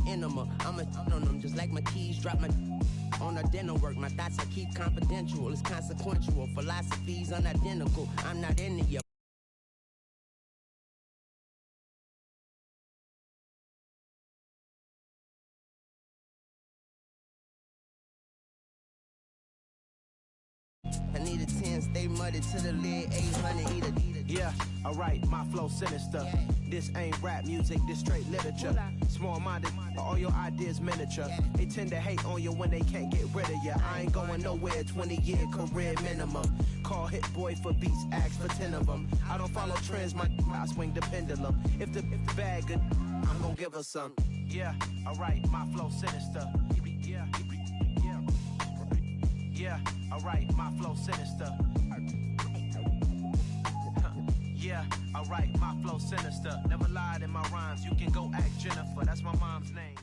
enema. I'm a on them just like my keys. Drop my on a dinner work. My thoughts I keep confidential. It's consequential. Philosophies unidentical. I'm not into your I need a 10, stay muddy to the lid, 800, eat a. Yeah, alright, my flow sinister. Yeah. This ain't rap music, this straight literature. Small-minded, all your ideas miniature. Yeah. They tend to hate on you when they can't get rid of you. I ain't going nowhere, 20-year career minimum. Call Hit Boy for beats, ask for 10 of them. I don't follow trends, I swing the pendulum. If the bag good, I'm gonna give her some. Yeah, alright, my flow sinister. Yeah, alright, my flow sinister. Yeah, alright, my flow sinister. Never lied in my rhymes. You can go ask Jennifer. That's my mom's name.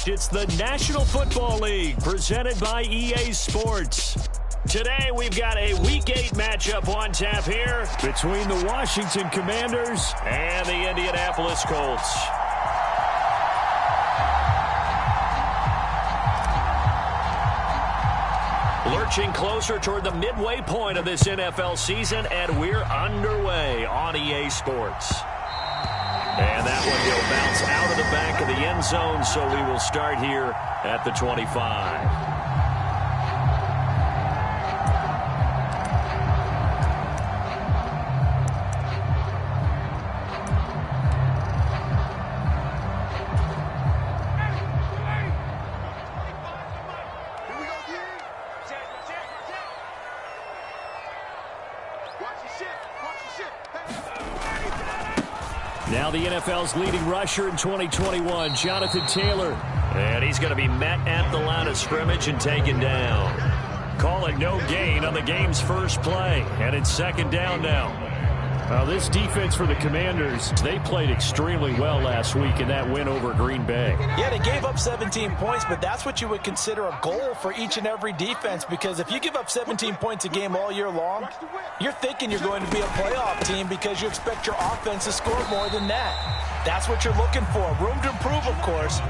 It's the National Football League presented by EA Sports. Today we've got a Week 8 matchup on tap here between the Washington Commanders and the Indianapolis Colts. Lurching closer toward the midway point of this NFL season, and we're underway on EA Sports. And that one will bounce out of the back of the end zone, so we will start here at the 25. Now the NFL's leading rusher in 2021, Jonathan Taylor. And he's going to be met at the line of scrimmage and taken down. Call it no gain on the game's first play. And it's second down now. Well, this defense for the Commanders, they played extremely well last week in that win over Green Bay. Yeah, they gave up 17 points, but that's what you would consider a goal for each and every defense, because if you give up 17 points a game all year long, you're thinking you're going to be a playoff team because you expect your offense to score more than that. That's what you're looking for. Room to improve, of course.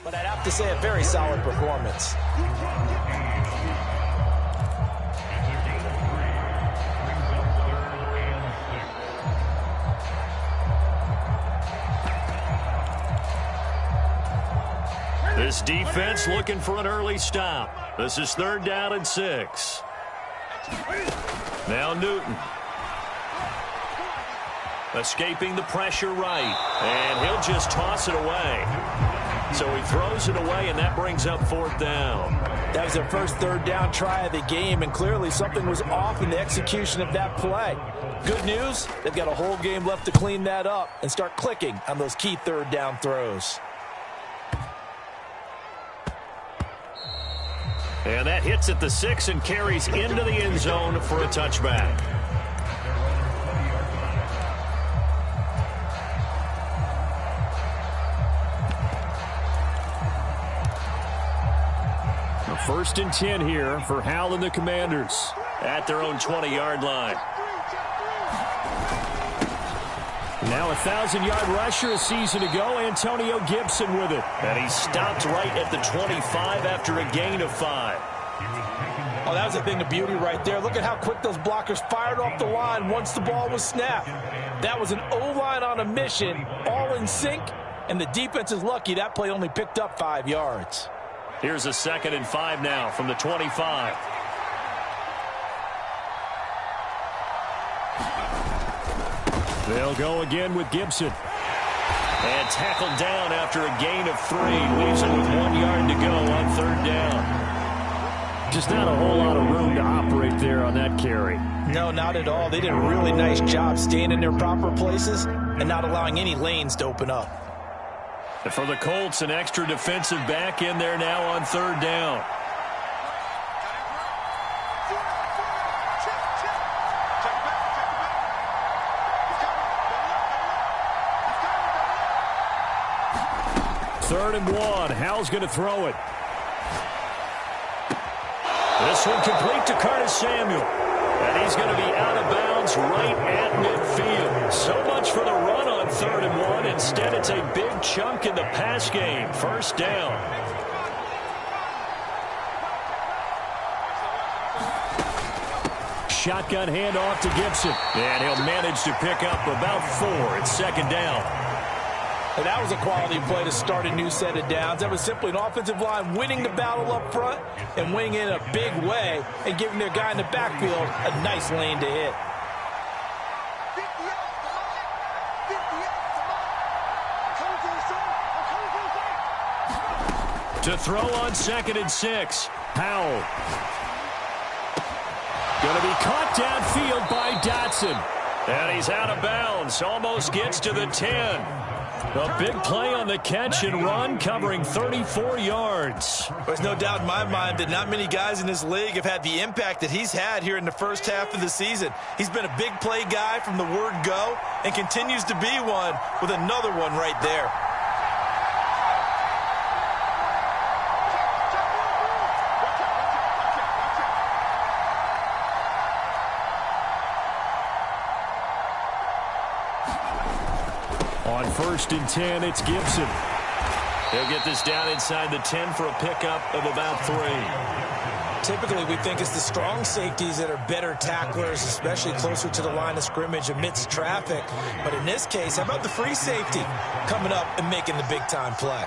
But I'd have to say a very solid performance. This defense looking for an early stop. This is 3rd down and 6. Now Newton. Escaping the pressure right. And he'll just toss it away. So he throws it away, and that brings up 4th down. That was their first 3rd down try of the game, and clearly something was off in the execution of that play. Good news, they've got a whole game left to clean that up and start clicking on those key 3rd down throws. And that hits at the 6 and carries into the end zone for a touchback. First and 10 here for Hal and the Commanders at their own 20-yard line. Now a 1,000-yard rusher a season ago, Antonio Gibson with it. And he stopped right at the 25 after a gain of 5. Oh, that was a thing of beauty right there. Look at how quick those blockers fired off the line once the ball was snapped. That was an O-line on a mission, all in sync, and the defense is lucky that play only picked up 5 yards. Here's a 2nd and 5 now from the 25. They'll go again with Gibson. And tackled down after a gain of 3. Leaves it with 1 yard to go on 3rd down. Just not a whole lot of room to operate there on that carry. No, not at all. They did a really nice job staying in their proper places and not allowing any lanes to open up. For the Colts, an extra defensive back in there now on 3rd down. Third and 1. Hal's going to throw it. This one complete to Curtis Samuel. And he's going to be out of bounds right at midfield. So much for the run on 3rd and 1. Instead, it's a big chunk in the pass game. 1st down. Shotgun handoff to Gibson. And he'll manage to pick up about 4. It's 2nd down. And that was a quality play to start a new set of downs. That was simply an offensive line winning the battle up front and winning in a big way and giving their guy in the backfield a nice lane to hit. To throw on 2nd and 6. Powell. Going to be caught downfield by Dotson. And he's out of bounds. Almost gets to the 10. A big play on the catch and run, covering 34 yards. There's no doubt in my mind that not many guys in this league have had the impact that he's had here in the first half of the season. He's been a big play guy from the word go and continues to be one with another one right there. On 1st and 10, it's Gibson. He'll get this down inside the 10 for a pickup of about 3. Typically, we think it's the strong safeties that are better tacklers, especially closer to the line of scrimmage amidst traffic. But in this case, how about the free safety coming up and making the big-time play?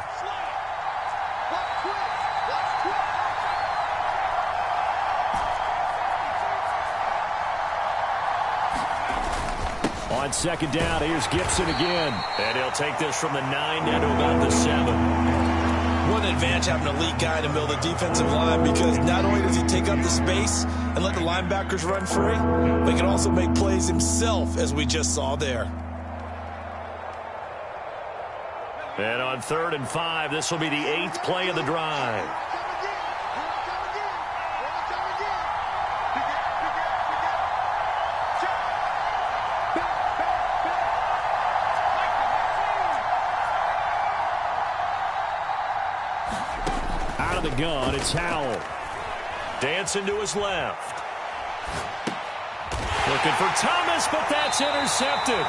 On 2nd down, here's Gibson again. And he'll take this from the 9 down to about the 7. What an advantage having a lead guy in the middle of the defensive line, because not only does he take up the space and let the linebackers run free, but he can also make plays himself, as we just saw there. And on 3rd and 5, this will be the 8th play of the drive. Out of the gun, it's Howell. Dancing to his left. Looking for Thomas, but that's intercepted.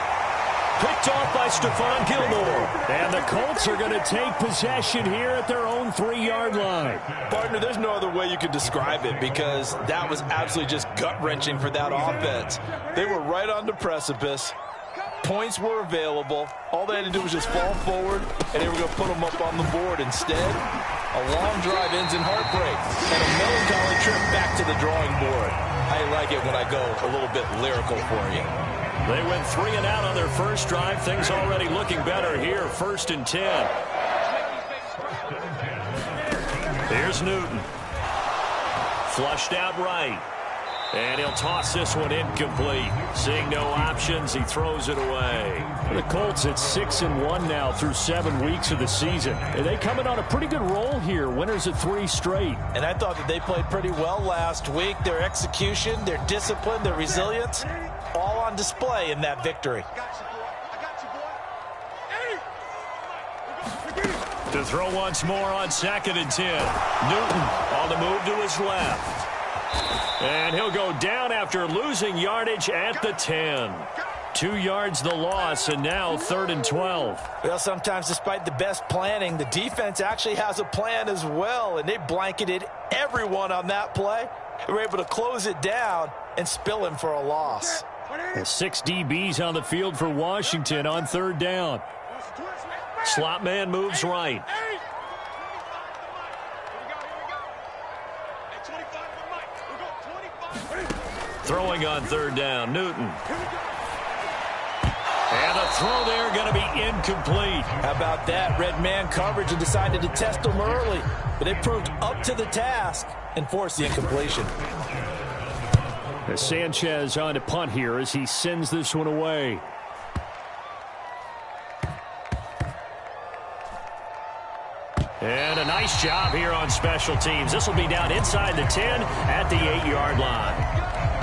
Picked off by Stephon Gilmore. And the Colts are going to take possession here at their own 3-yard line. Partner, there's no other way you could describe it, because that was absolutely just gut-wrenching for that offense. They were right on the precipice. Points were available. All they had to do was just fall forward, and they were going to put them up on the board. Instead, a long drive ends in heartbreak and a melancholy trip back to the drawing board. I like it when I go a little bit lyrical for you. They went 3 and out on their first drive. Things already looking better here. 1st and 10. Here's Newton. Flushed out right. And he'll toss this one incomplete. Seeing no options, he throws it away. The Colts at 6-1 now through 7 weeks of the season. And they coming on a pretty good roll here. Winners at 3 straight. And I thought that they played pretty well last week. Their execution, their discipline, their resilience, all on display in that victory. To throw once more on 2nd and 10. Newton on the move to his left. And he'll go down after losing yardage at the 10. 2 yards the loss, and now 3rd and 12. Well, sometimes despite the best planning, the defense actually has a plan as well, and they blanketed everyone on that play. They were able to close it down and spill him for a loss. 6 DBs on the field for Washington on 3rd down. Slot man moves right. Throwing on 3rd down, Newton. And a throw there going to be incomplete. How about that? Red man coverage and decided to test them early. But they proved up to the task and forced the incompletion. Sanchez on to punt here as he sends this one away. And a nice job here on special teams. This will be down inside the 10 at the 8-yard line.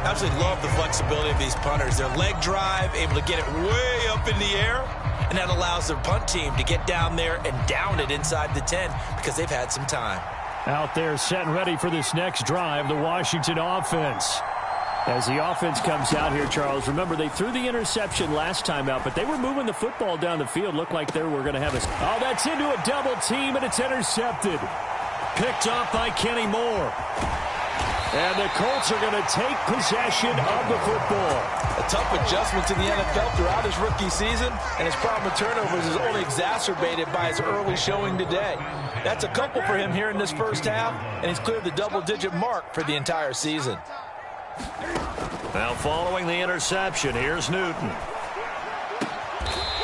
Absolutely love the flexibility of these punters. Their leg drive, able to get it way up in the air, and that allows their punt team to get down there and down it inside the 10 because they've had some time. Out there set and ready for this next drive, the Washington offense. As the offense comes out here, Charles, remember they threw the interception last time out, but they were moving the football down the field. Looked like they were going to have a... Oh, that's into a double team, and it's intercepted. Picked up by Kenny Moore. And the Colts are going to take possession of the football. A tough adjustment to the NFL throughout his rookie season, and his problem with turnovers is only exacerbated by his early showing today. That's a couple for him here in this first half, and he's cleared the double-digit mark for the entire season. Now following the interception, here's Newton.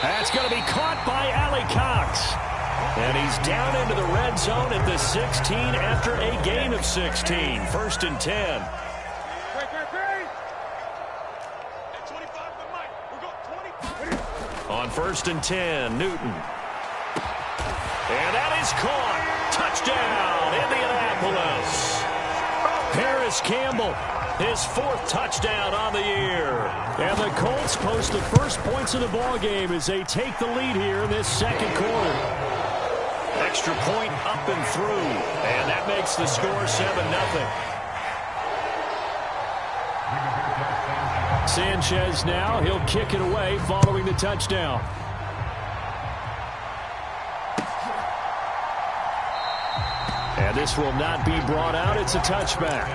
That's going to be caught by Allie Cox. And he's down into the red zone at the 16 after a gain of 16. 1st and 10. On 1st and 10, Newton. And that is caught. Touchdown, Indianapolis. Paris Campbell, his 4th touchdown on the year. And the Colts post the first points of the ball game as they take the lead here in this 2nd quarter. Extra point up and through. And that makes the score 7-0. Sanchez now, he'll kick it away following the touchdown. And this will not be brought out. It's a touchback.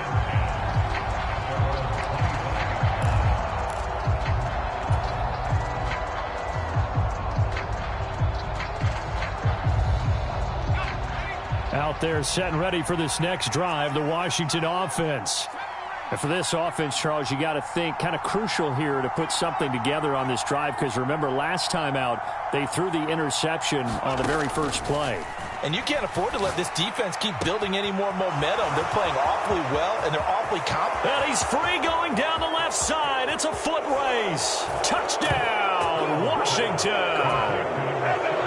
Out there set and ready for this next drive, the Washington offense. And for this offense, Charles, you got to think kind of crucial here to put something together on this drive because remember last time out they threw the interception on the very first play. And you can't afford to let this defense keep building any more momentum. They're playing awfully well, and they're awfully confident. And he's free going down the left side. It's a foot race. Touchdown, Washington.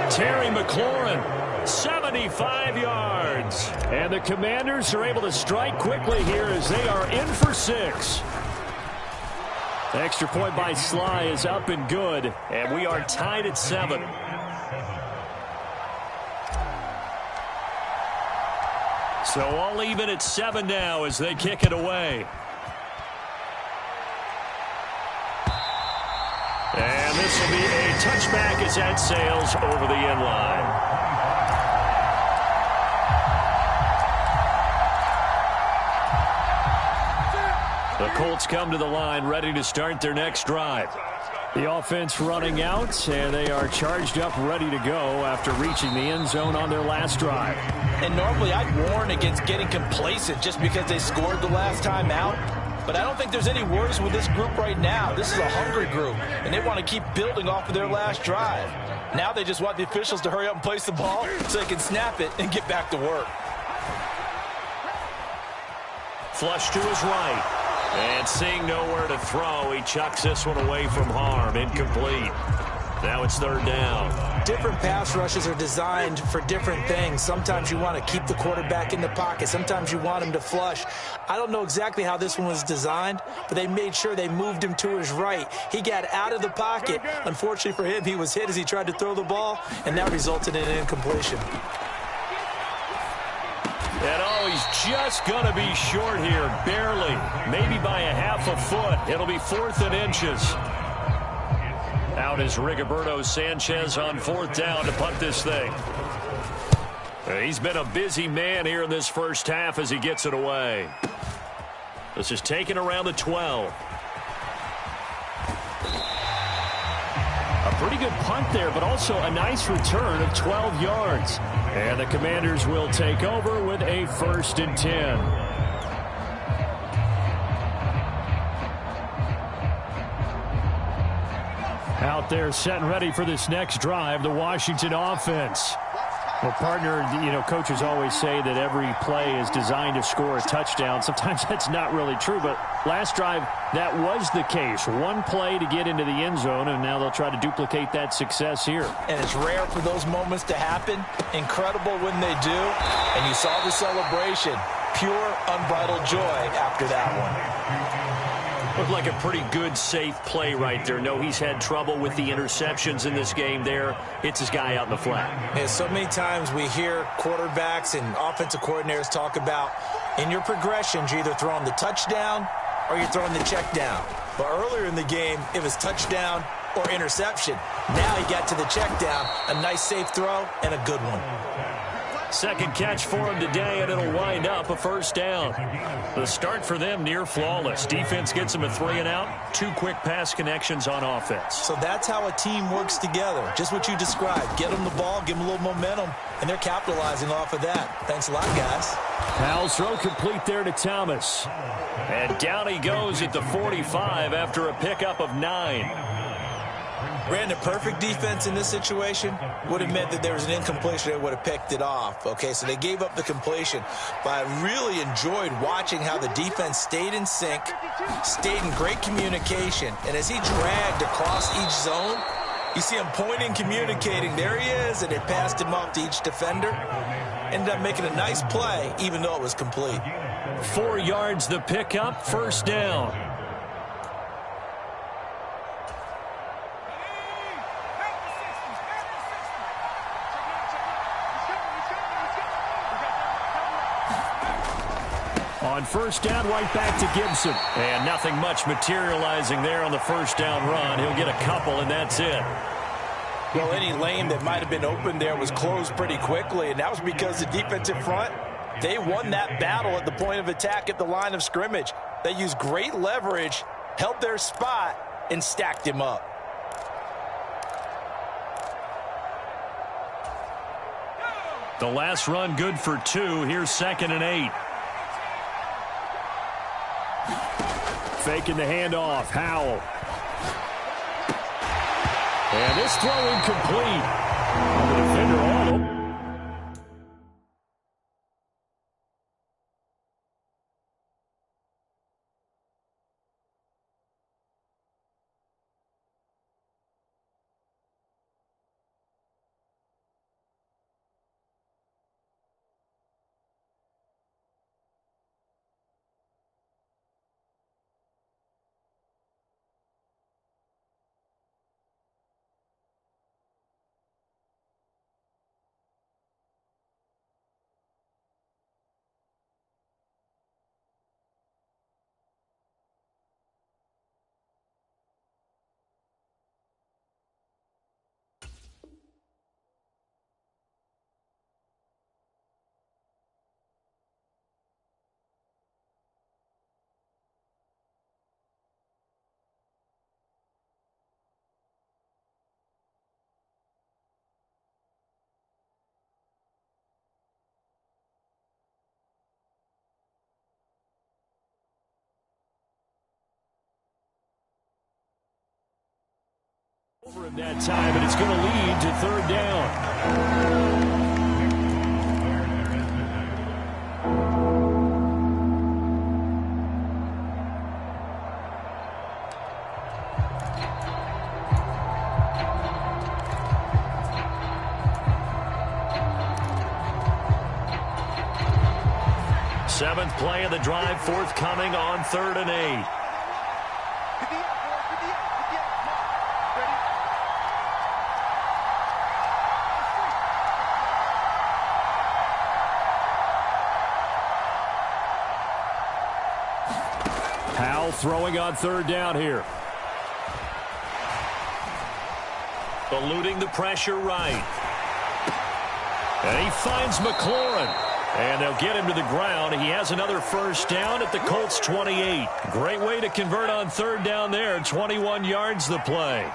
Terry McLaurin, 75 yards. And the Commanders are able to strike quickly here as they are in for 6. The extra point by Sly is up and good, and we are tied at 7. So all even at 7 now as they kick it away. And this will be a touchback as that sails over the end line. The Colts come to the line ready to start their next drive. The offense running out, and they are charged up ready to go after reaching the end zone on their last drive. And normally I'd warn against getting complacent just because they scored the last time out. But I don't think there's any worries with this group right now. This is a hungry group, and they want to keep building off of their last drive. Now they just want the officials to hurry up and place the ball so they can snap it and get back to work. Flush to his right. And seeing nowhere to throw, he chucks this one away from harm. Incomplete. Now it's third down. Different pass rushes are designed for different things. Sometimes you want to keep the quarterback in the pocket. Sometimes you want him to flush. I don't know exactly how this one was designed, but they made sure they moved him to his right. He got out of the pocket. Unfortunately for him, he was hit as he tried to throw the ball, and that resulted in an incompletion. And he's just going to be short here, barely. Maybe by a half a foot. It'll be 4th and inches. Out is Rigoberto Sanchez on 4th down to punt this thing. He's been a busy man here in this first half as he gets it away. This is taken around the 12. A pretty good punt there, but also a nice return of 12 yards. And the Commanders will take over with a 1st and 10. Out there set and ready for this next drive, the Washington offense. Well, partner, coaches always say that every play is designed to score a touchdown. Sometimes that's not really true, but last drive, that was the case. One play to get into the end zone, and now they'll try to duplicate that success here. And it's rare for those moments to happen. Incredible when they do. And you saw the celebration. Pure, unbridled joy after that one. Looked like a pretty good, safe play right there. No, he's had trouble with the interceptions in this game there. It's his guy out in the flat. Yeah, so many times we hear quarterbacks and offensive coordinators talk about in your progressions, you're either throwing the touchdown or you're throwing the check down. But earlier in the game, it was touchdown or interception. Now he got to the check down, a nice safe throw, and a good one. Second catch for him today, and it'll wind up a 1st down. The start for them near flawless. Defense gets them a 3 and out. 2 quick pass connections on offense. So that's how a team works together. Just what you described. Get them the ball, give them a little momentum, and they're capitalizing off of that. Thanks a lot, guys. Powell's throw complete there to Thomas. And down he goes at the 45 after a pickup of 9. Brandon, perfect defense in this situation would have meant that there was an incompletion that would have picked it off. Okay, so they gave up the completion. But I really enjoyed watching how the defense stayed in sync, stayed in great communication. And as he dragged across each zone, you see him pointing, communicating. There he is, and they passed him off to each defender. Ended up making a nice play, even though it was complete. 4 yards the pickup, 1st down. On 1st down, right back to Gibson. And nothing much materializing there on the 1st down run. He'll get a couple, and that's it. Well, any lane that might have been open there was closed pretty quickly, and that was because the defensive front, they won that battle at the point of attack at the line of scrimmage. They used great leverage, held their spot, and stacked him up. The last run good for 2. Here's 2nd and 8. Faking the handoff. Howell. And this throw incomplete. The defender all over. Over in that time, and it's going to lead to 3rd down. Seventh play of the drive forthcoming on 3rd and 8. Powell throwing on 3rd down here. Eluding the pressure right. And he finds McLaurin. And they'll get him to the ground. He has another first down at the Colts 28. Great way to convert on 3rd down there. 21 yards the play.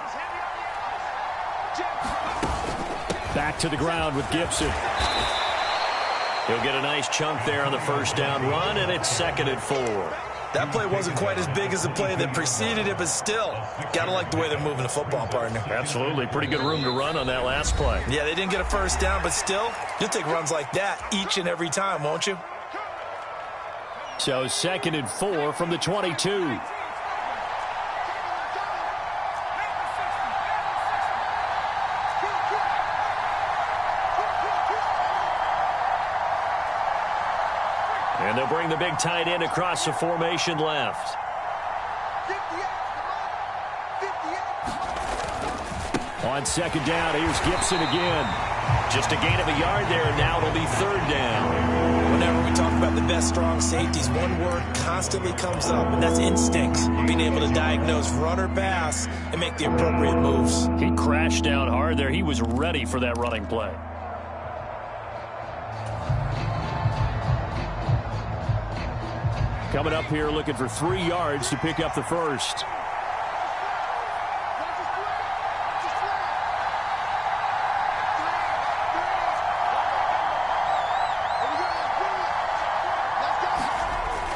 Back to the ground with Gibson. He'll get a nice chunk there on the first down run, and it's 2nd and 4. That play wasn't quite as big as the play that preceded it, but still, got to like the way they're moving the football, partner. Absolutely. Pretty good room to run on that last play. Yeah, they didn't get a first down, but still, you'll take runs like that each and every time, won't you? So 2nd and 4 from the 22. And they'll bring the big tight end across the formation left. On 2nd down, here's Gibson again. Just a gain of a yard there, and now it'll be 3rd down. Whenever we talk about the best strong safeties, one word constantly comes up, and that's instinct. Being able to diagnose run or pass and make the appropriate moves. He crashed down hard there. He was ready for that running play. Coming up here looking for 3 yards to pick up the first.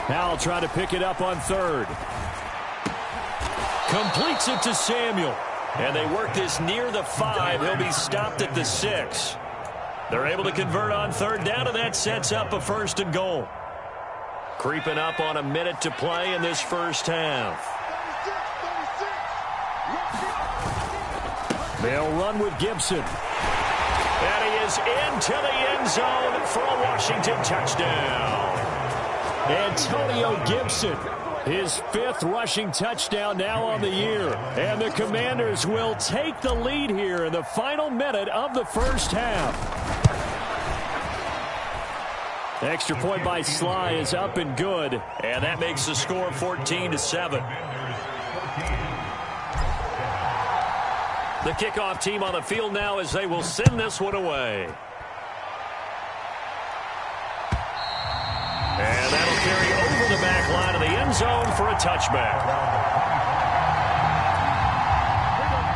Now try to pick it up on 3rd. Completes it to Samuel. And they work this near the 5. He'll be stopped at the 6. They're able to convert on 3rd down, and that sets up a 1st and goal. Creeping up on a minute to play in this first half. They'll run with Gibson. And he is into the end zone for a Washington touchdown. Antonio Gibson, his 5th rushing touchdown now on the year. And the Commanders will take the lead here in the final minute of the first half. Extra point by Sly is up and good. And that makes the score 14-7. The kickoff team on the field now as they will send this one away. And that'll carry over the back line of the end zone for a touchback.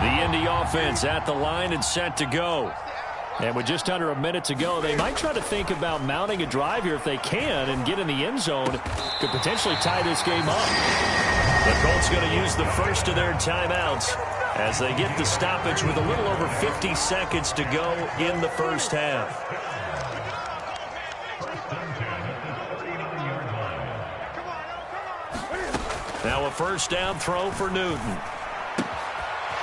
The Indy offense at the line and set to go. And with just under a minute to go, they might try to think about mounting a drive here if they can and get in the end zone. Could potentially tie this game up. The Colts going to use the first of their timeouts as they get the stoppage with a little over 50 seconds to go in the first half. Now a first down throw for Newton.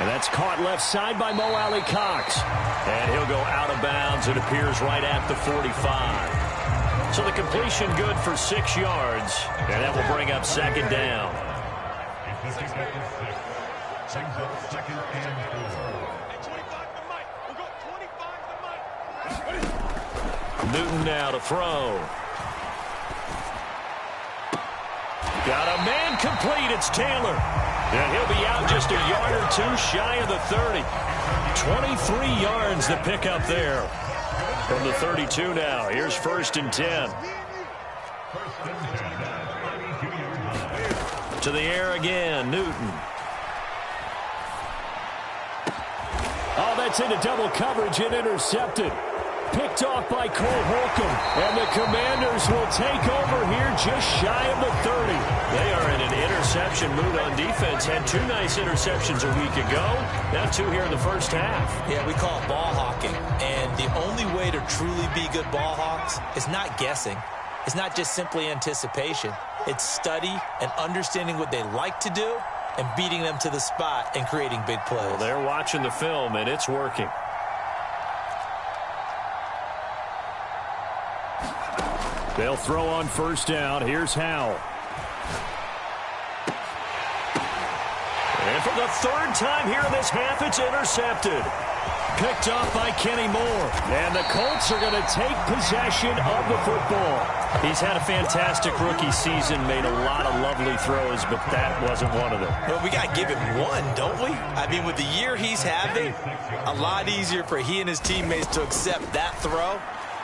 And that's caught left side by Mo Alley Cox. And he'll go out of bounds. It appears right at the 45. So the completion good for 6 yards. And that will bring up 2nd down. Newton now to throw. Got a man complete. It's Taylor. And he'll be out just a yard or 2 shy of the 30. 23 yards to pick up there. From the 32 now. Here's 1st and 10. To the air again. Newton. Oh, that's into double coverage and intercepted. Picked off by Cole Holcomb. And the Commanders will take over here just shy of the 30. They are in an interception mood on defense. Had 2 nice interceptions a week ago. Now 2 here in the first half. Yeah, we call it ball hawking. And the only way to truly be good ball hawks is not guessing. It's not just simply anticipation. It's study and understanding what they like to do and beating them to the spot and creating big plays. Well, they're watching the film, and it's working. They'll throw on first down. Here's Howell. And for the third time here in this half, it's intercepted. Picked off by Kenny Moore. And the Colts are going to take possession of the football. He's had a fantastic rookie season, made a lot of lovely throws, but that wasn't one of them. Well, we got to give him one, don't we? I mean, with the year he's having, a lot easier for he and his teammates to accept that throw,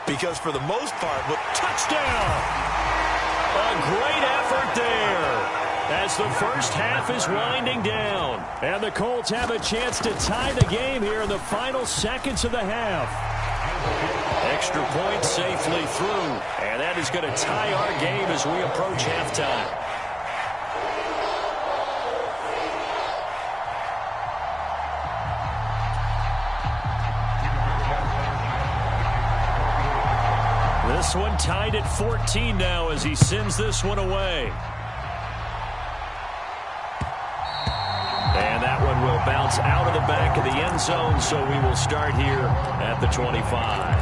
because for the most part, touchdown! A great effort there as the first half is winding down. And the Colts have a chance to tie the game here in the final seconds of the half. Extra point safely through. And that is going to tie our game as we approach halftime. This one tied at 14 now as he sends this one away. And that one will bounce out of the back of the end zone, so we will start here at the 25.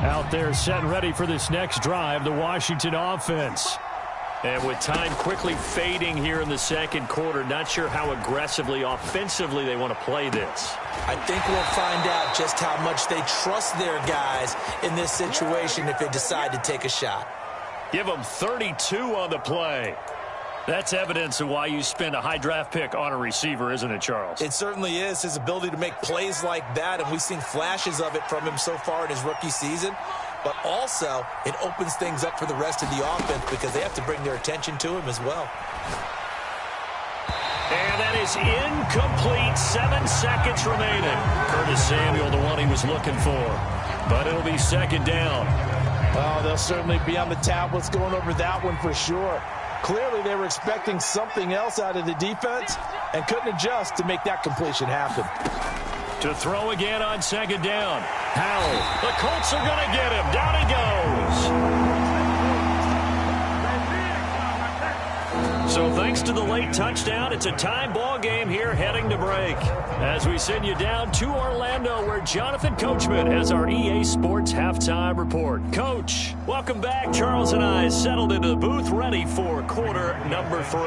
Out there set and ready for this next drive, the Washington offense. And with time quickly fading here in the second quarter, not sure how aggressively, offensively they want to play this. I think we'll find out just how much they trust their guys in this situation if they decide to take a shot. Give them 32 on the play. That's evidence of why you spend a high draft pick on a receiver, isn't it, Charles? It certainly is. His ability to make plays like that, and we've seen flashes of it from him so far in his rookie season. But also, it opens things up for the rest of the offense because they have to bring their attention to him as well. And that is incomplete. 7 seconds remaining. Curtis Samuel, the one he was looking for. But it'll be second down. Oh, they'll certainly be on the tablets going over that one for sure. Clearly, they were expecting something else out of the defense and couldn't adjust to make that completion happen. To throw again on second down. Howell. The Colts are going to get him. Down he goes. So thanks to the late touchdown, it's a tie ball game here heading to break. As we send you down to Orlando, where Jonathan Coachman has our EA Sports Halftime Report. Coach, welcome back. Charles and I settled into the booth, ready for quarter number 3.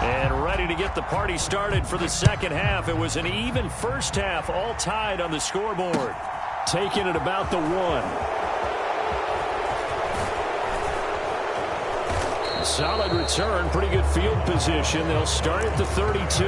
And ready to get the party started for the second half. It was an even first half, all tied on the scoreboard. Taking it about the 1. Solid return, pretty good field position. They'll start at the 32.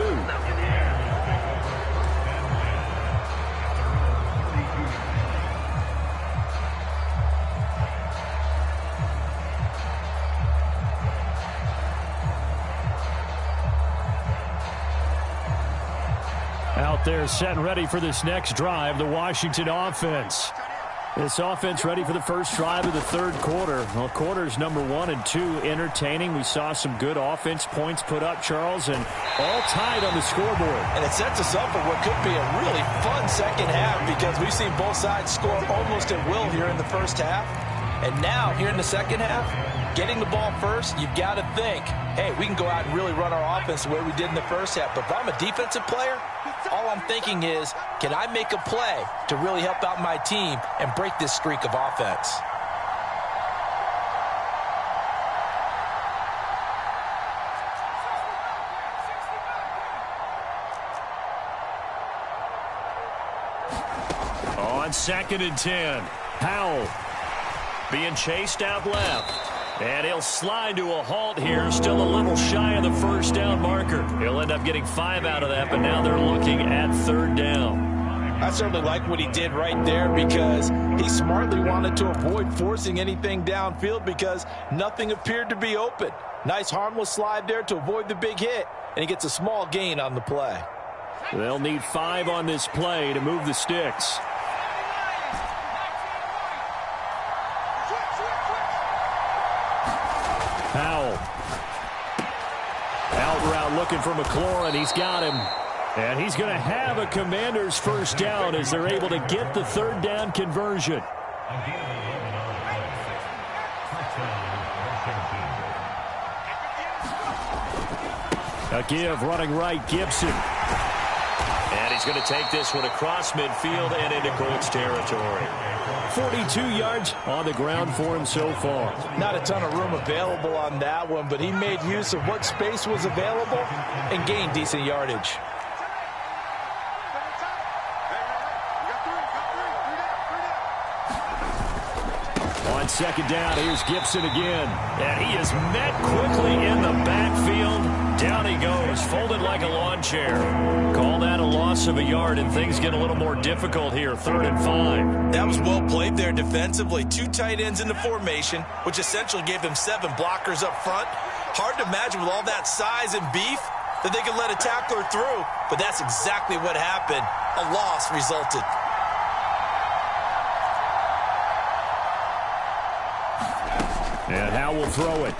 Out there set and ready for this next drive, the Washington offense. This offense ready for the first drive of the third quarter. Well, quarters number 1 and 2 entertaining. We saw some good offense points put up, Charles, and all tied on the scoreboard. And it sets us up for what could be a really fun second half because we've seen both sides score almost at will here in the first half. And now, here in the second half, getting the ball first, you've got to think, hey, we can go out and really run our offense the way we did in the first half. But if I'm a defensive player, all I'm thinking is, can I make a play to really help out my team and break this streak of offense? On 2nd and 10, Howell being chased out left. And he'll slide to a halt here, still a little shy of the first down marker. He'll end up getting 5 out of that, but now they're looking at third down. I certainly like what he did right there because he smartly wanted to avoid forcing anything downfield because nothing appeared to be open. Nice harmless slide there to avoid the big hit, and he gets a small gain on the play. They'll need 5 on this play to move the sticks. Howell. Out route looking for McLaurin. He's got him. And he's going to have a Commander's first down as they're able to get the third down conversion. A give running right, Gibson. he's going to take this one across midfield and into Colts territory. 42 yards on the ground for him so far. Not a ton of room available on that one, but he made use of what space was available and gained decent yardage. On second down, here's Gibson again. And he is met quickly in the backfield. Down he goes, folded like a lawn chair. Call that a loss of a yard, and things get a little more difficult here, 3rd and 5. That was well played there defensively. 2 tight ends in the formation, which essentially gave them 7 blockers up front. Hard to imagine with all that size and beef that they could let a tackler through, but that's exactly what happened. A loss resulted. And Howe will throw it.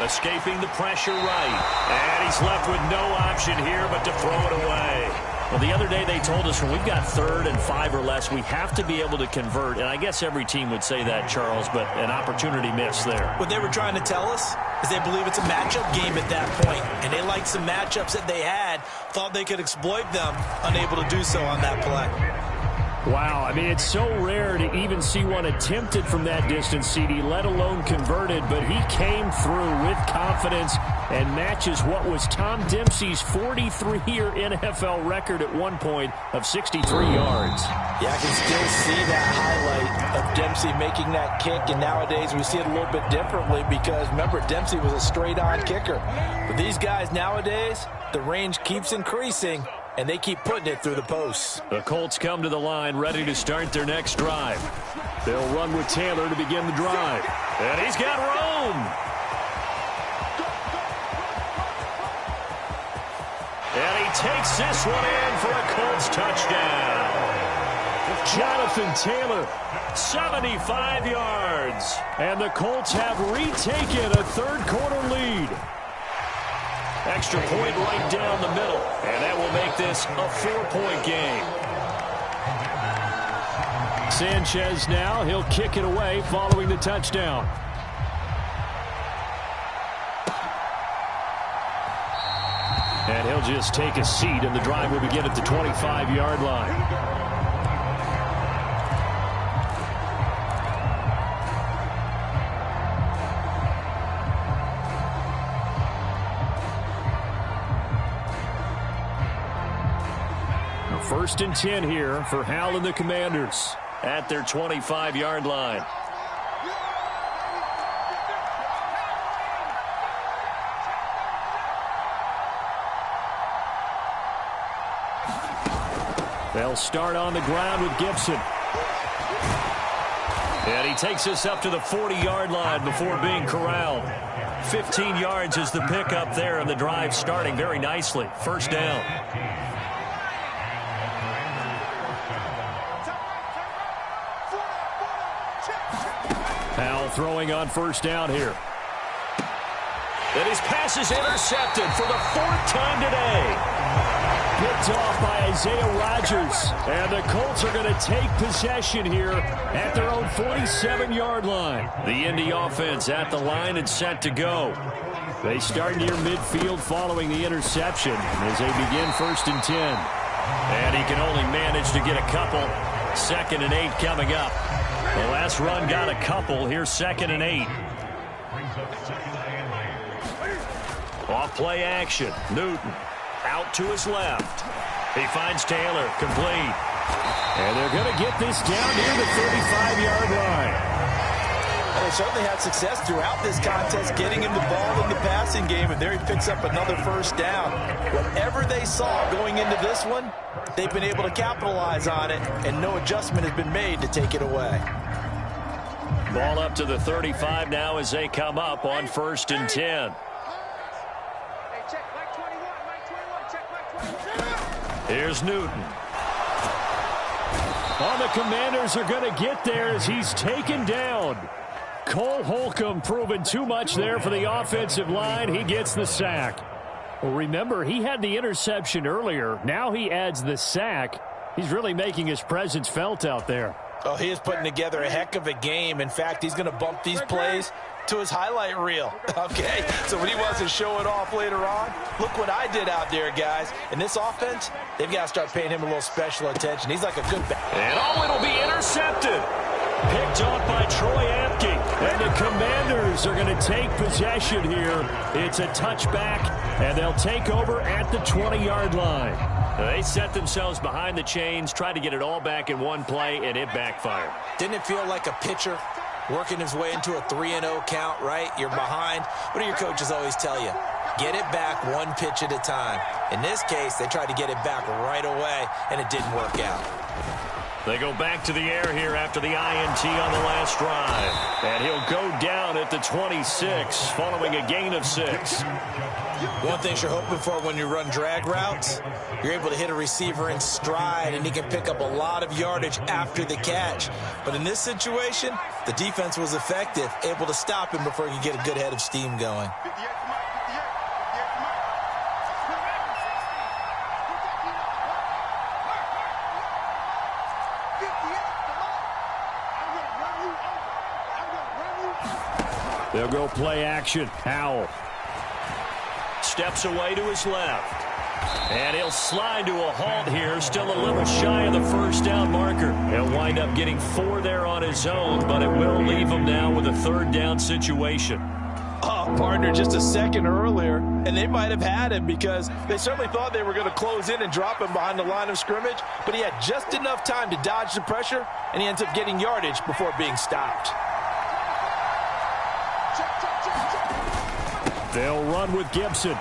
Escaping the pressure right. And he's left with no option here but to throw it away. Well, the other day they told us when we've got 3rd and 5 or less, we have to be able to convert. And I guess every team would say that, Charles, but an opportunity missed there. What they were trying to tell us is they believe it's a matchup game at that point. And they liked some matchups that they had, thought they could exploit them, unable to do so on that play. Wow, I mean, it's so rare to even see one attempted from that distance, CD, let alone converted, but he came through with confidence and matches what was Tom Dempsey's 43-year NFL record at one point of 63 yards. Yeah, I can still see that highlight of Dempsey making that kick, and nowadays we see it a little bit differently because, remember, Dempsey was a straight-on kicker. But these guys nowadays, the range keeps increasing, and they keep putting it through the posts. The Colts come to the line, ready to start their next drive. They'll run with Taylor to begin the drive. And he's got room. And he takes this one in for a Colts touchdown. Jonathan Taylor, 75 yards. And the Colts have retaken a 3rd quarter lead. Extra point right down the middle. And that will make this a 4-point game. Sanchez now, he'll kick it away following the touchdown. And he'll just take a seat, and the drive will begin at the 25-yard line. First and 10 here for Hal and the Commanders at their 25-yard line. They'll start on the ground with Gibson. And he takes us up to the 40-yard line before being corralled. 15 yards is the pickup there, and the drive starting very nicely. 1st down. Hal throwing on 1st down here. And his pass is intercepted for the 4th time today. Picked off by Isaiah Rodgers. And the Colts are going to take possession here at their own 47-yard line. The Indy offense at the line and set to go. They start near midfield following the interception as they begin 1st and 10. And he can only manage to get a couple. 2nd and 8 coming up. The last run got a couple. Here's 2nd and 8. Off play action. Newton out to his left. He finds Taylor. Complete. And they're going to get this down near the 35-yard line. And they certainly had success throughout this contest getting him the ball in the passing game, and there he picks up another 1st down. Whatever they saw going into this one, they've been able to capitalize on it, and no adjustment has been made to take it away. Ball up to the 35 now as they come up on 1st and 10. Here's Newton. Oh, the Commanders are going to get there as he's taken down. Cole Holcomb proving too much there for the offensive line. He gets the sack. Well, remember, he had the interception earlier. Now he adds the sack. He's really making his presence felt out there. Oh, he is putting together a heck of a game. In fact, he's going to bump these plays to his highlight reel, okay? So when he wants to show it off later on, look what I did out there, guys. In this offense, they've got to start paying him a little special attention. He's like a good back. And it'll be intercepted. Picked off by Troy Apke. And the Commanders are going to take possession here. It's a touchback, and they'll take over at the 20-yard line. They set themselves behind the chains, tried to get it all back in one play, and it backfired. Didn't it feel like a pitcher working his way into a 3-0 count, right? You're behind. What do your coaches always tell you? Get it back one pitch at a time. In this case, they tried to get it back right away, and it didn't work out. They go back to the air here after the INT on the last drive. And he'll go down at the 26 following a gain of 6. One thing you're hoping for when you run drag routes, you're able to hit a receiver in stride, and he can pick up a lot of yardage after the catch. But in this situation, the defense was effective, able to stop him before he could get a good head of steam going. They'll go play action. Howell steps away to his left. And he'll slide to a halt here, still a little shy of the first down marker. He'll wind up getting 4 there on his own, but it will leave him now with a 3rd down situation. Oh, partner, just a second earlier, and they might have had him because they certainly thought they were going to close in and drop him behind the line of scrimmage, but he had just enough time to dodge the pressure, and he ends up getting yardage before being stopped. They'll run with Gibson.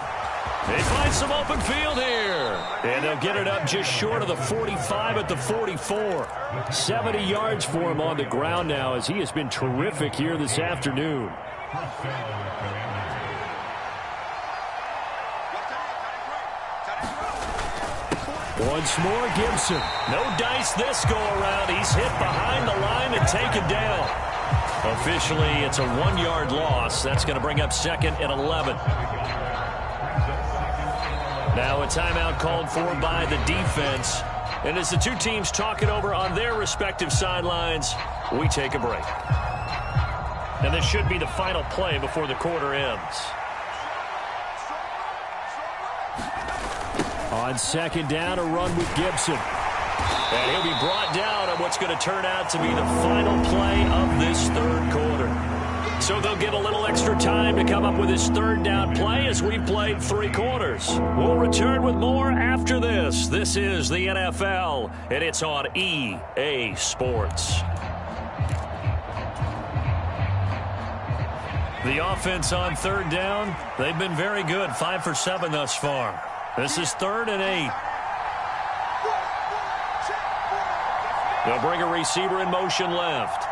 They find some open field here. And they'll get it up just short of the 45 at the 44. 70 yards for him on the ground now as he has been terrific here this afternoon. Once more, Gibson. No dice this go around. He's hit behind the line and taken down. Officially, it's a 1-yard loss. That's going to bring up 2nd and 11. Now a timeout called for by the defense. And as the two teams talk it over on their respective sidelines, we take a break. And this should be the final play before the quarter ends. On 2nd down, a run with Gibson. And he'll be brought down on what's going to turn out to be the final play of this 3rd quarter. So they'll get a little extra time to come up with his 3rd down play as we've played 3 quarters. We'll return with more after this. This is the NFL, and it's on EA Sports. The offense on 3rd down, they've been very good, 5 for 7 thus far. This is 3rd and 8. They'll bring a receiver in motion left.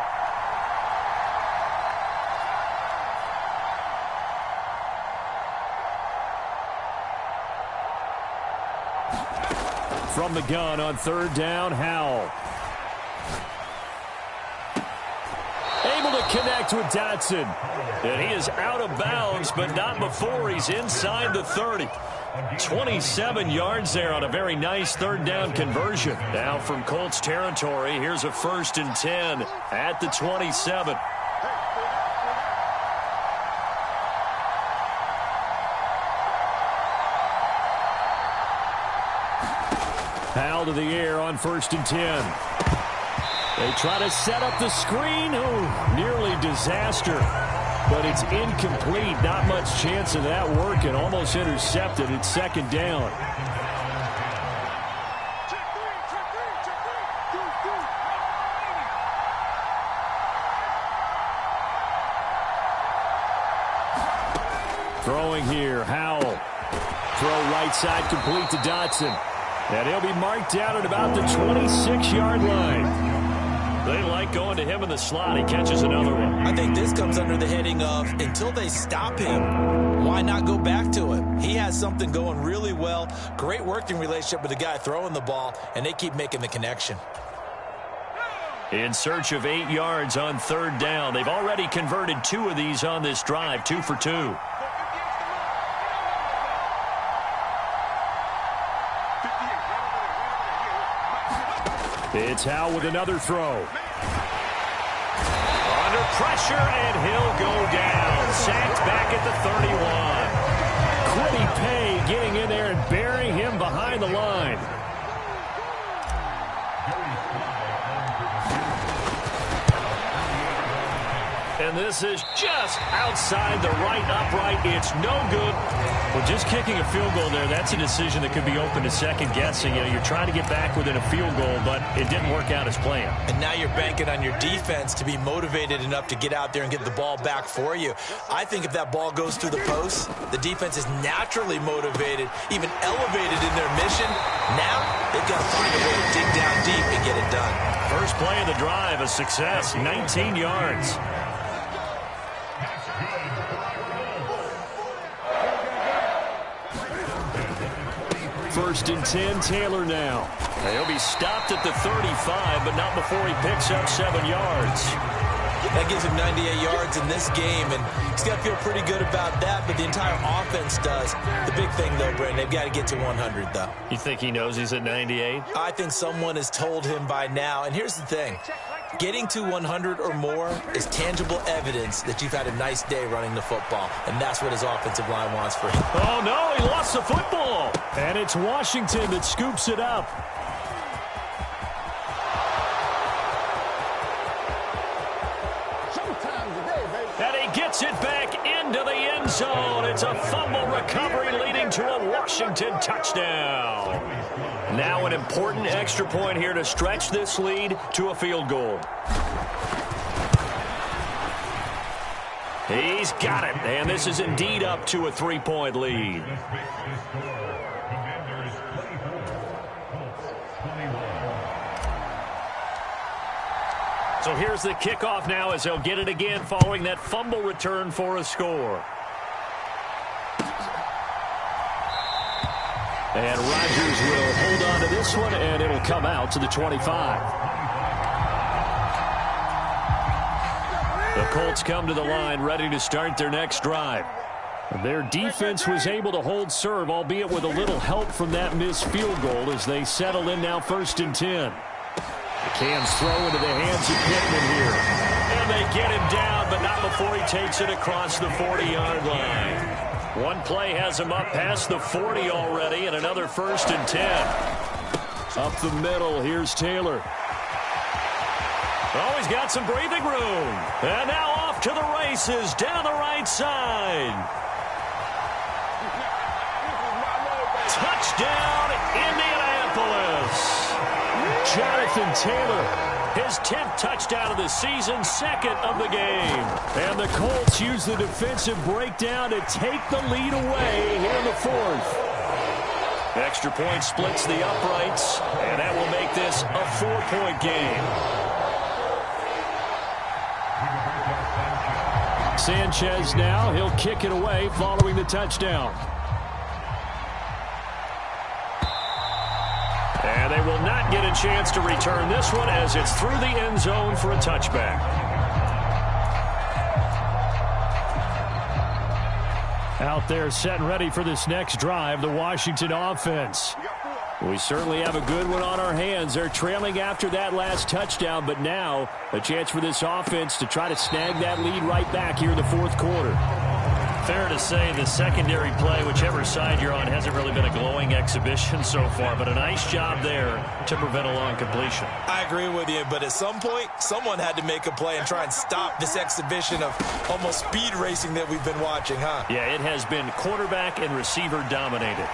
From the gun on 3rd down, Howell. Able to connect with Dotson. And he is out of bounds, but not before he's inside the 30. 27 yards there on a very nice 3rd down conversion. Now from Colts territory, here's a 1st and 10 at the 27. Howell to the air on 1st and 10. They try to set up the screen. Oh, nearly disaster. But it's incomplete. Not much chance of that working. Almost intercepted. It's 2nd down. Throwing here, Howell. Throw right side complete to Dotson. And he'll be marked down at about the 26-yard line. They like going to him in the slot. He catches another one. I think this comes under the heading of until they stop him, why not go back to him? He has something going really well. Great working relationship with the guy throwing the ball, and they keep making the connection. In search of 8 yards on 3rd down. They've already converted 2 of these on this drive, 2 for 2. It's Howell with another throw. Under pressure, and he'll go down. Sacked back at the 31. Quiddy Pay getting in there and burying him behind the line. And this is just outside the right upright. It's no good. Well, just kicking a field goal there, that's a decision that could be open to second guessing. You know, you're trying to get back within a field goal, but it didn't work out as planned. And now you're banking on your defense to be motivated enough to get out there and get the ball back for you. I think if that ball goes through the post, the defense is naturally motivated, even elevated in their mission. Now they've got to find a way to dig down deep and get it done. First play of the drive, a success, 19 yards. First and 10, Taylor now. He'll be stopped at the 35, but not before he picks up 7 yards. That gives him 98 yards in this game, and he's got to feel pretty good about that, but the entire offense does. The big thing, though, Brandon, they've got to get to 100, though. You think he knows he's at 98? I think someone has told him by now, and here's the thing. Getting to 100 or more is tangible evidence that you've had a nice day running the football, and that's what his offensive line wants for him. Oh, no, he lost the football. And it's Washington that scoops it up. And he gets it back into the end zone. It's a fumble recovery leading to a Washington touchdown. Now an important extra point here to stretch this lead to a field goal. He's got it, and this is indeed up to a 3-point lead. So here's the kickoff now as they'll get it again following that fumble return for a score. And Rodgers will hold on to this one, and it'll come out to the 25. The Colts come to the line ready to start their next drive. Their defense was able to hold serve, albeit with a little help from that missed field goal as they settle in now 1st and 10. McCann's throw into the hands of Pittman here. And they get him down, but not before he takes it across the 40-yard line. One play has him up past the 40 already, and another 1st and 10. Up the middle, here's Taylor. Oh, he's got some breathing room. And now off to the races down the right side. Touchdown, Indianapolis. Jonathan Taylor, his 10th touchdown of the season, 2nd of the game. And the Colts use the defensive breakdown to take the lead away here in the 4th. Extra point splits the uprights, and that will make this a 4-point game. Sanchez now, he'll kick it away following the touchdown. And they will not get a chance to return this one as it's through the end zone for a touchback. Out there set and ready for this next drive, the Washington offense. We certainly have a good one on our hands. They're trailing after that last touchdown, but now a chance for this offense to try to snag that lead right back here in the 4th quarter. Fair to say the secondary play, whichever side you're on, hasn't really been a glowing exhibition so far, but a nice job there to prevent a long completion. I agree with you, but at some point, someone had to make a play and try and stop this exhibition of almost speed racing that we've been watching, huh? Yeah, it has been quarterback and receiver dominated.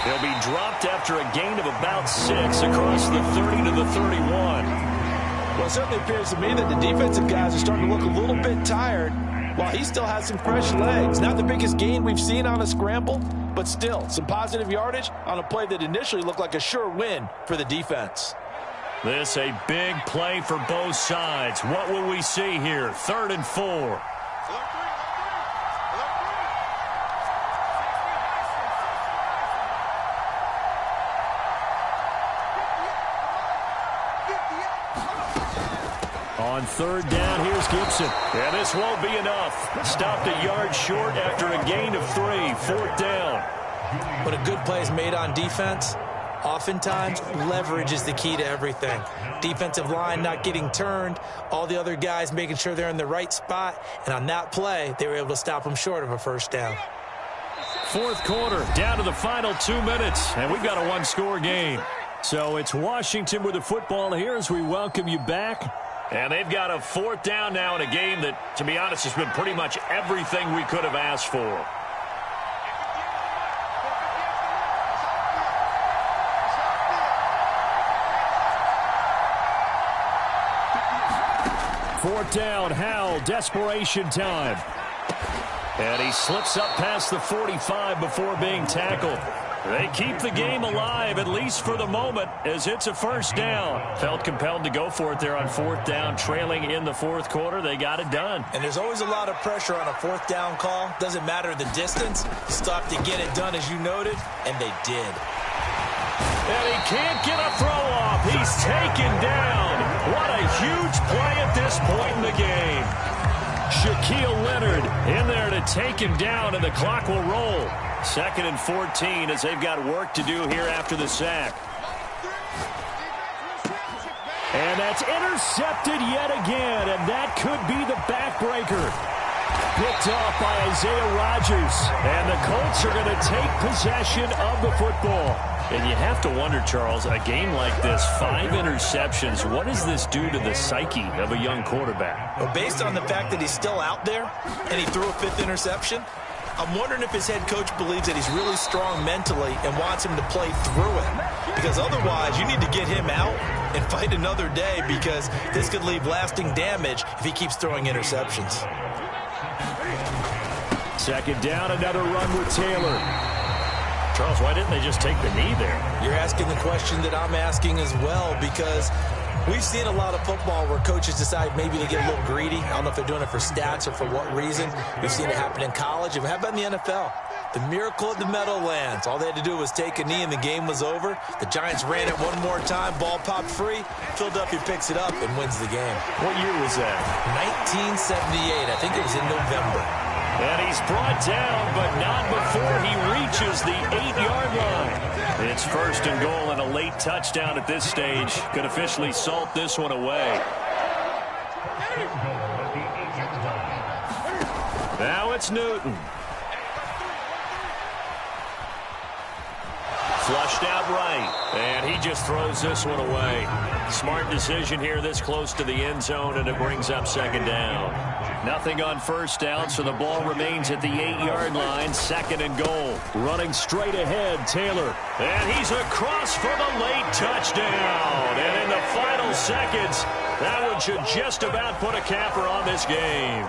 They'll be dropped after a gain of about 6 across the 30 to the 31. Well, it certainly appears to me that the defensive guys are starting to look a little bit tired, while he still has some fresh legs. Not the biggest gain we've seen on a scramble, but still some positive yardage on a play that initially looked like a sure win for the defense. This a big play for both sides. What will we see here? 3rd and 4. On 3rd down, here's Gibson. And this won't be enough. Stopped a yard short after a gain of 3. 4th down. But a good play is made on defense. Oftentimes, leverage is the key to everything. Defensive line not getting turned, all the other guys making sure they're in the right spot, and on that play, they were able to stop them short of a first down. Fourth quarter, down to the final 2 minutes, and we've got a one-score game. So it's Washington with the football here as we welcome you back. And they've got a fourth down now in a game that, to be honest, has been pretty much everything we could have asked for. Fourth down, Howell, desperation time. And he slips up past the 45 before being tackled. They keep the game alive, at least for the moment, as it's a first down. Felt compelled to go for it there on fourth down, trailing in the fourth quarter. They got it done. And there's always a lot of pressure on a fourth down call. Doesn't matter the distance. You stop to get it done, as you noted, and they did. And he can't get a throw off. He's taken down. What a huge play at this point in the game. Shaquille Leonard in there to take him down, and the clock will roll. 2nd and 14 as they've got work to do here after the sack. And that's intercepted yet again, and that could be the backbreaker. Picked off by Isaiah Rodgers, and the Colts are going to take possession of the football. And you have to wonder, Charles, a game like this, 5 interceptions, what does this do to the psyche of a young quarterback? Well, based on the fact that he's still out there and he threw a 5th interception, I'm wondering if his head coach believes that he's really strong mentally and wants him to play through it. Because otherwise, you need to get him out and fight another day, because this could leave lasting damage if he keeps throwing interceptions. 2nd down, another run with Taylor. Charles, why didn't they just take the knee there? You're asking the question that I'm asking as well, because we've seen a lot of football where coaches decide maybe to get a little greedy. I don't know if they're doing it for stats or for what reason. We've seen it happen in college. And how about in the NFL? The miracle of the Meadowlands. All they had to do was take a knee and the game was over. The Giants ran it one more time. Ball popped free. Philadelphia picks it up and wins the game. What year was that? 1978. I think it was in November. And he's brought down, but not before he reaches the 8-yard line. It's 1st and goal and a late touchdown at this stage. Could officially salt this one away. Now it's Newton. Flushed out right, and he just throws this one away. Smart decision here this close to the end zone, and it brings up 2nd down. Nothing on 1st down, so the ball remains at the 8-yard line. 2nd and goal. Running straight ahead, Taylor. And he's across for the late touchdown. And in the final seconds, that one should just about put a capper on this game.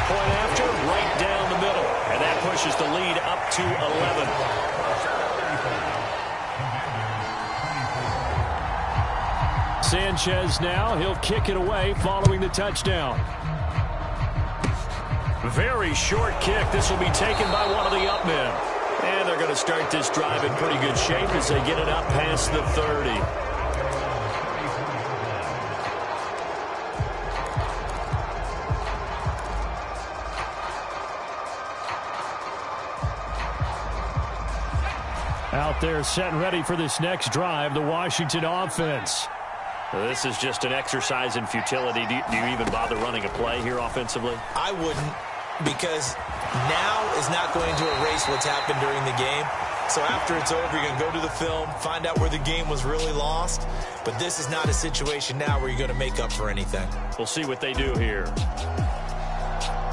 Point after, right down the middle. And that pushes the lead up to 11. Sanchez now, he'll kick it away following the touchdown. Very short kick. This will be taken by one of the up men. And they're going to start this drive in pretty good shape as they get it up past the 30. Out there set and ready for this next drive, the Washington offense. This is just an exercise in futility. Do you even bother running a play here offensively? I wouldn't, because now is not going to erase what's happened during the game. So after it's over, you're going to go to the film, find out where the game was really lost. But this is not a situation now where you're going to make up for anything. We'll see what they do here.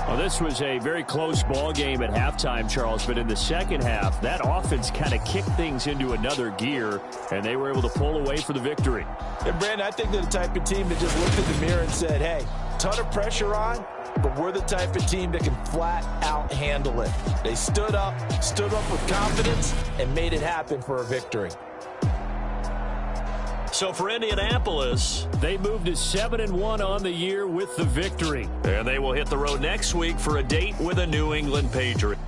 Well, this was a very close ball game at halftime, Charles, but in the second half, that offense kind of kicked things into another gear, and they were able to pull away for the victory. And, Brandon, I think they're the type of team that just looked in the mirror and said, hey, ton of pressure on, but we're the type of team that can flat out handle it. They stood up with confidence, and made it happen for a victory. So for Indianapolis, they moved to 7-1 on the year with the victory. And they will hit the road next week for a date with the New England Patriots.